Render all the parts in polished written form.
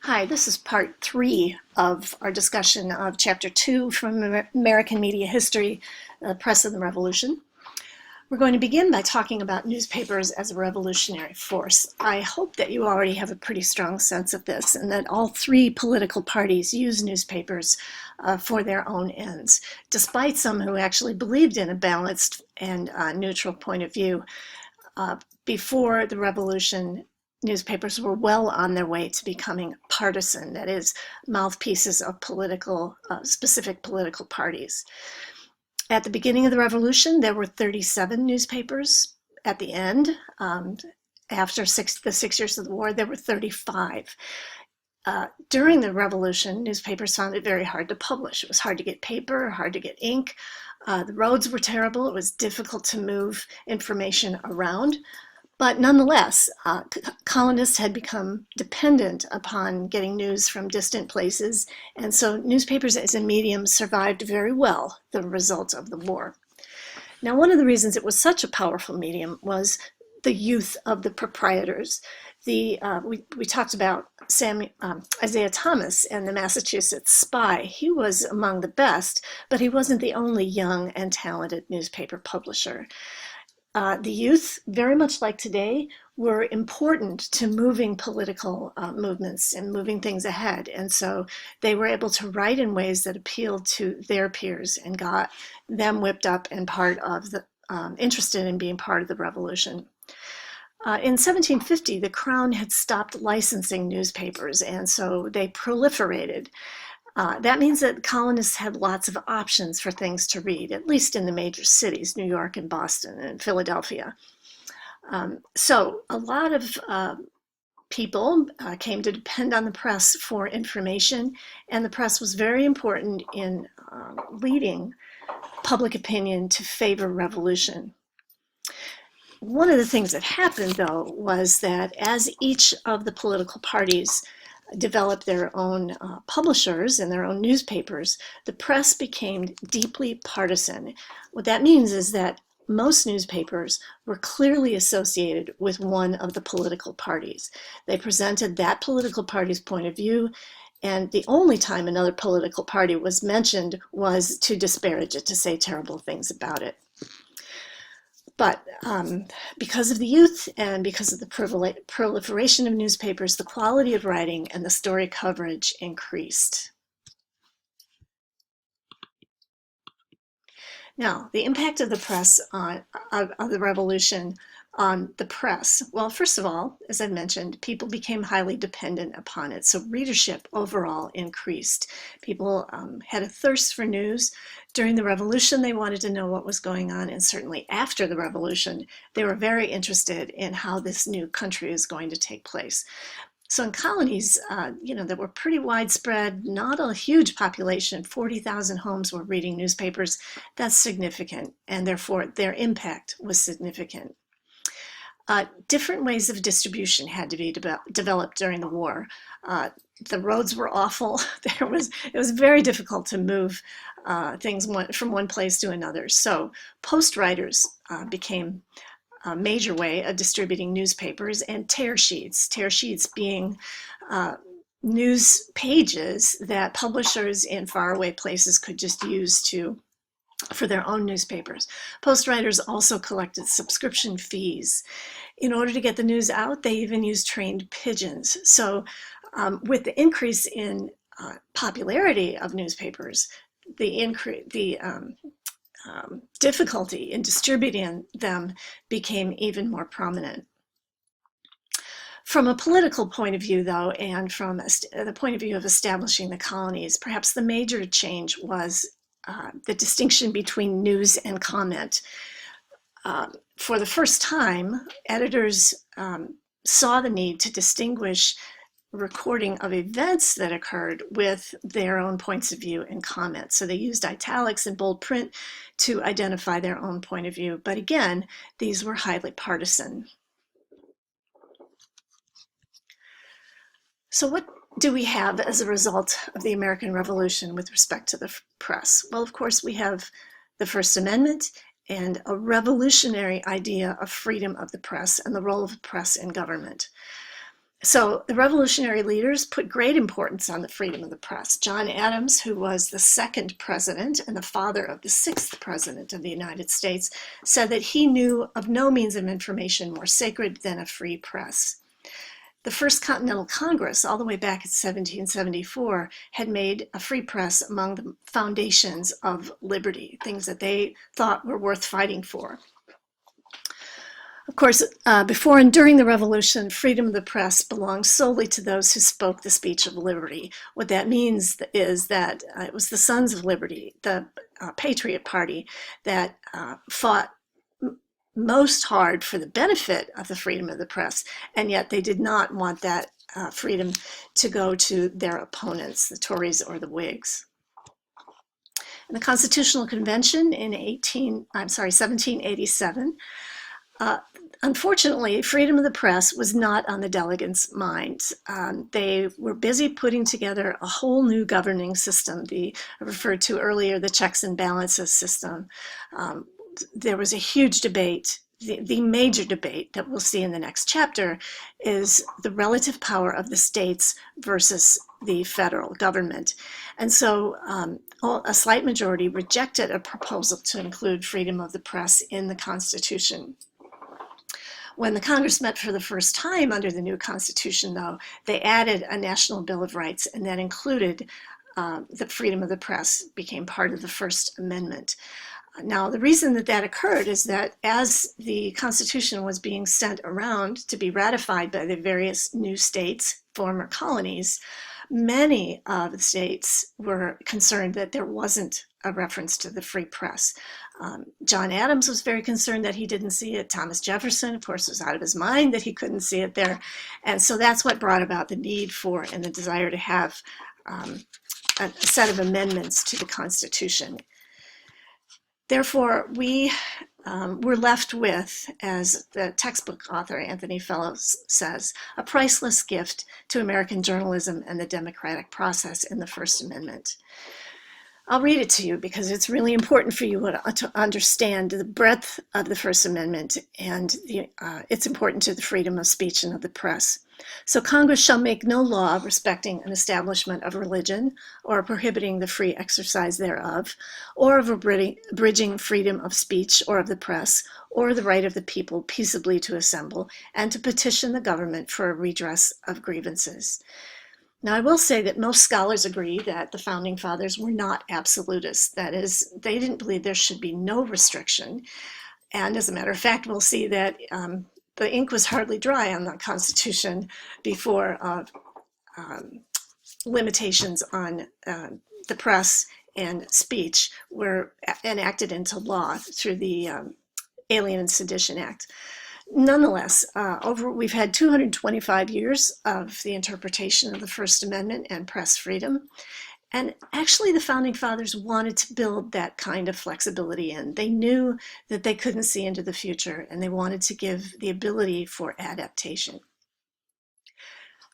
Hi, this is part 3 of our discussion of Chapter 2 from American Media History, the Press and the Revolution. We're going to begin by talking about newspapers as a revolutionary force. I hope that you already have a pretty strong sense of this and that all three political parties use newspapers for their own ends, despite some who actually believed in a balanced and neutral point of view. Before the revolution, newspapers were well on their way to becoming partisan, that is, mouthpieces of specific political parties. At the beginning of the revolution, there were 37 newspapers. At the end, after the 6 years of the war, there were 35. During the revolution, newspapers found it very hard to publish. It was hard to get paper, hard to get ink. The roads were terrible. It was difficult to move information around. But nonetheless, colonists had become dependent upon getting news from distant places, and so newspapers as a medium survived very well the result of the war. Now, one of the reasons it was such a powerful medium was the youth of the proprietors. We talked about Isaiah Thomas and the Massachusetts Spy. He was among the best, but he wasn't the only young and talented newspaper publisher. The youth, very much like today, were important to moving political movements and moving things ahead. And so they were able to write in ways that appealed to their peers and got them whipped up and interested in being part of the revolution. In 1750, the Crown had stopped licensing newspapers, and so they proliferated. That means that colonists had lots of options for things to read, at least in the major cities, New York and Boston and Philadelphia. So a lot of people came to depend on the press for information, and the press was very important in leading public opinion to favor revolution. One of the things that happened, though, was that as each of the political parties developed their own publishers and their own newspapers, the press became deeply partisan. What that means is that most newspapers were clearly associated with one of the political parties. They presented that political party's point of view, and the only time another political party was mentioned was to disparage it, to say terrible things about it. But because of the youth and because of the proliferation of newspapers, the quality of writing and the story coverage increased. Now, the impact of the press of the revolution on the press. Well, first of all, as I mentioned, people became highly dependent upon it. So readership overall increased. People had a thirst for news. During the revolution, they wanted to know what was going on. And certainly after the revolution, they were very interested in how this new country is going to take place. So in colonies, that were pretty widespread, not a huge population, 40,000 homes were reading newspapers. That's significant, and therefore their impact was significant. Different ways of distribution had to be developed during the war. The roads were awful. It was very difficult to move things from one place to another. So post riders became a major way of distributing newspapers, and tear sheets being news pages that publishers in faraway places could just use for their own newspapers. Post riders also collected subscription fees. In order to get the news out, they even used trained pigeons. So with the increase in popularity of newspapers, the difficulty in distributing them became even more prominent. From a political point of view, though, and from the point of view of establishing the colonies, perhaps the major change was the distinction between news and comment. For the first time, editors saw the need to distinguish recording of events that occurred with their own points of view and comments. So they used italics and bold print to identify their own point of view. But again, these were highly partisan. So what do we have as a result of the American Revolution with respect to the press? Well, of course, we have the First Amendment and a revolutionary idea of freedom of the press and the role of the press in government. So the revolutionary leaders put great importance on the freedom of the press. John Adams, who was the second president and the father of the sixth president of the United States, said that he knew of no means of information more sacred than a free press. The First Continental Congress, all the way back in 1774, had made a free press among the foundations of liberty, things that they thought were worth fighting for. Of course, before and during the Revolution, freedom of the press belonged solely to those who spoke the speech of liberty. What that means is that it was the Sons of Liberty, the Patriot Party, that fought most hard for the benefit of the freedom of the press, and yet they did not want that freedom to go to their opponents, the Tories or the Whigs. In the Constitutional Convention in 1787, unfortunately, freedom of the press was not on the delegates' minds. They were busy putting together a whole new governing system, referred to earlier, the checks and balances system. There was a huge debate. The major debate that we'll see in the next chapter is the relative power of the states versus the federal government. And so a slight majority rejected a proposal to include freedom of the press in the Constitution. When the Congress met for the first time under the new Constitution, though, they added a National Bill of Rights, and that included the freedom of the press, became part of the First Amendment. Now, the reason that occurred is that as the Constitution was being sent around to be ratified by the various new states, former colonies, many of the states were concerned that there wasn't a reference to the free press. John Adams was very concerned that he didn't see it. Thomas Jefferson, of course, was out of his mind that he couldn't see it there. And so that's what brought about the need for and the desire to have a set of amendments to the Constitution. Therefore, we were left with, as the textbook author Anthony Fellows says, a priceless gift to American journalism and the democratic process in the First Amendment. I'll read it to you because it's really important for you to understand the breadth of the First Amendment, and it's important to the freedom of speech and of the press. So Congress shall make no law respecting an establishment of religion or prohibiting the free exercise thereof, or of abridging freedom of speech or of the press, or the right of the people peaceably to assemble and to petition the government for a redress of grievances. Now, I will say that most scholars agree that the Founding Fathers were not absolutists. That is, they didn't believe there should be no restriction. And as a matter of fact, we'll see that the ink was hardly dry on the Constitution before limitations on the press and speech were enacted into law through the Alien and Sedition Act. Nonetheless, we've had 225 years of the interpretation of the First Amendment and press freedom. And actually, the Founding Fathers wanted to build that kind of flexibility in. They knew that they couldn't see into the future, and they wanted to give the ability for adaptation.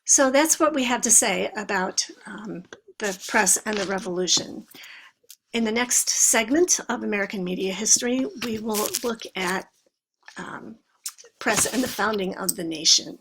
So that's what we have to say about the press and the revolution. In the next segment of American media history, we will look at press and the founding of the nation.